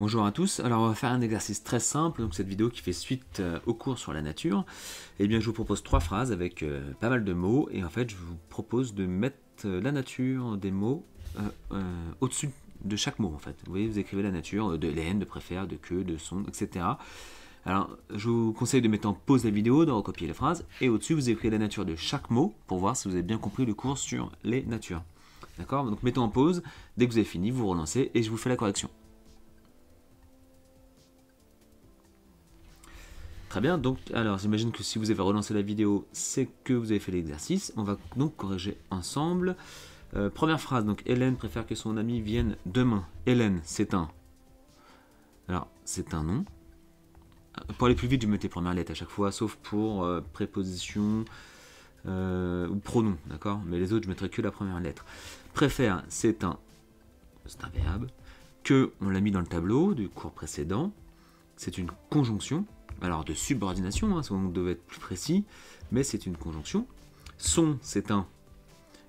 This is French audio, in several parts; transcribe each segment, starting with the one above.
Bonjour à tous, alors on va faire un exercice très simple, donc cette vidéo qui fait suite au cours sur la nature. Eh bien je vous propose 3 phrases avec pas mal de mots, et en fait je vous propose de mettre la nature des mots au-dessus de chaque mot en fait. Vous voyez, vous écrivez la nature, de laine, de préfère, de queue, de son, etc. Alors je vous conseille de mettre en pause la vidéo, de recopier les phrases, et au-dessus vous écrivez la nature de chaque mot pour voir si vous avez bien compris le cours sur les natures. D'accord? Donc mettez en pause, dès que vous avez fini, vous relancez et je vous fais la correction. Très bien, donc alors j'imagine que si vous avez relancé la vidéo, c'est que vous avez fait l'exercice. On va donc corriger ensemble. Première phrase, donc Hélène préfère que son ami vienne demain. Hélène, c'est un. Alors, c'est un nom. Pour aller plus vite, je mets les premières lettres à chaque fois, sauf pour préposition ou pronom, d'accord? Mais les autres, je mettrai que la première lettre. Préfère, c'est un verbe. Que, on l'a mis dans le tableau du cours précédent. C'est une conjonction. Alors de subordination, hein, on devait être plus précis, mais c'est une conjonction. Son, c'est un,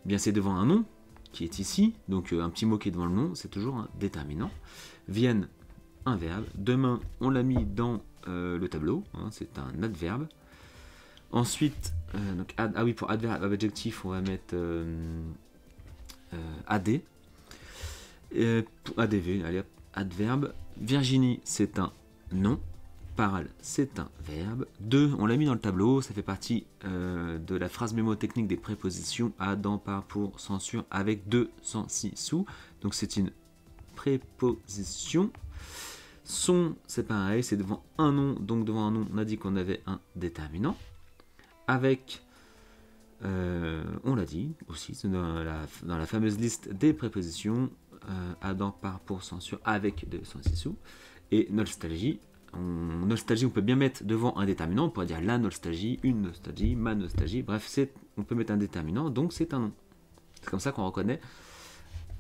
eh bien c'est devant un nom qui est ici, donc un petit mot qui est devant le nom, c'est toujours un déterminant. Vienne, un verbe. Demain, on l'a mis dans le tableau, hein, c'est un adverbe. Ensuite, donc, oui, pour adverbe adjectif, on va mettre ad. Pour adv, allez hop, adverbe. Virginie, c'est un nom. Parle, c'est un verbe. 2, on l'a mis dans le tableau, ça fait partie de la phrase mémotechnique des prépositions à, dans, par, pour, censure, avec, de, sans, si, sous. Donc c'est une préposition. Son, c'est pareil, c'est devant un nom. Donc devant un nom, on a dit qu'on avait un déterminant. Avec, on l'a dit aussi, c'est dans la fameuse liste des prépositions à, dans, par, pour, censure, avec, de, sans, si, sous. Et nostalgie. Nostalgie, on peut bien mettre devant un déterminant, on pourrait dire la nostalgie, une nostalgie, ma nostalgie, bref, on peut mettre un déterminant, donc c'est un nom. C'est comme ça qu'on reconnaît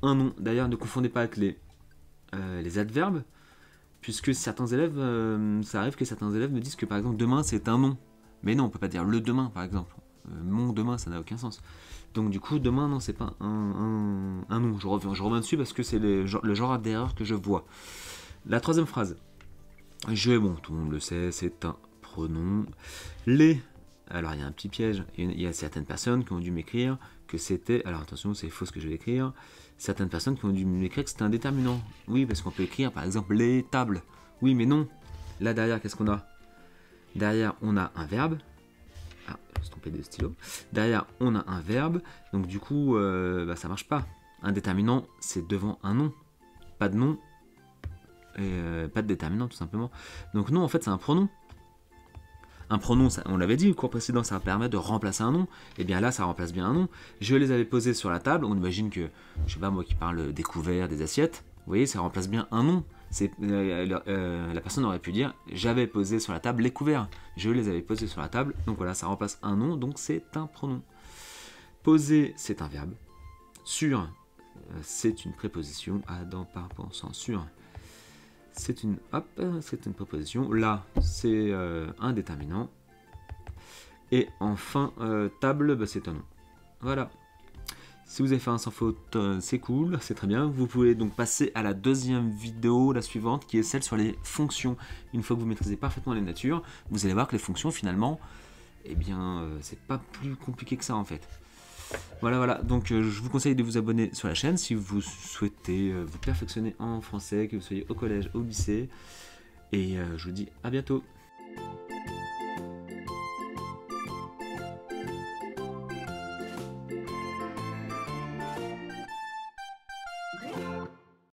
un nom. D'ailleurs, ne confondez pas avec les adverbes, puisque certains élèves, ça arrive que certains élèves me disent que par exemple demain c'est un nom. Mais non, on peut pas dire le demain par exemple. Mon demain, ça n'a aucun sens. Donc du coup, demain, non, c'est pas un nom. Je reviens dessus parce que c'est le genre d'erreur que je vois. La troisième phrase. Bon, tout le monde le sait, c'est un pronom. Les, alors il y a un petit piège, il y a certaines personnes qui ont dû m'écrire que c'était, alors attention, c'est faux ce que je vais écrire, certaines personnes qui ont dû m'écrire que c'était un déterminant. Oui, parce qu'on peut écrire par exemple les tables. Oui, mais non. Là derrière, qu'est-ce qu'on a? Derrière, on a un verbe. Ah, je me suis trompé de stylo. Derrière, on a un verbe, donc du coup, ça marche pas. Un déterminant, c'est devant un nom. Pas de nom, et pas de déterminant tout simplement. Donc non, en fait c'est un pronom. Un pronom, on l'avait dit au cours précédent, ça permet de remplacer un nom. Et bien là, ça remplace bien un nom. Je les avais posés sur la table. On imagine que, je sais pas moi qui parle des couverts, des assiettes. Vous voyez, ça remplace bien un nom. La personne aurait pu dire j'avais posé sur la table les couverts. Je les avais posés sur la table. Donc voilà, ça remplace un nom. Donc c'est un pronom. Poser, c'est un verbe. Sur, c'est une préposition. À, dans, par, pensant, sur. C'est une préposition. Là, c'est un déterminant. Et enfin, table, c'est un nom. Voilà. Si vous avez fait un sans faute, c'est cool, c'est très bien. Vous pouvez donc passer à la deuxième vidéo, la suivante, qui est celle sur les fonctions. Une fois que vous maîtrisez parfaitement les natures, vous allez voir que les fonctions, finalement, eh bien, c'est pas plus compliqué que ça, en fait. Voilà, donc je vous conseille de vous abonner sur la chaîne si vous souhaitez vous perfectionner en français, que vous soyez au collège, au lycée, et je vous dis à bientôt.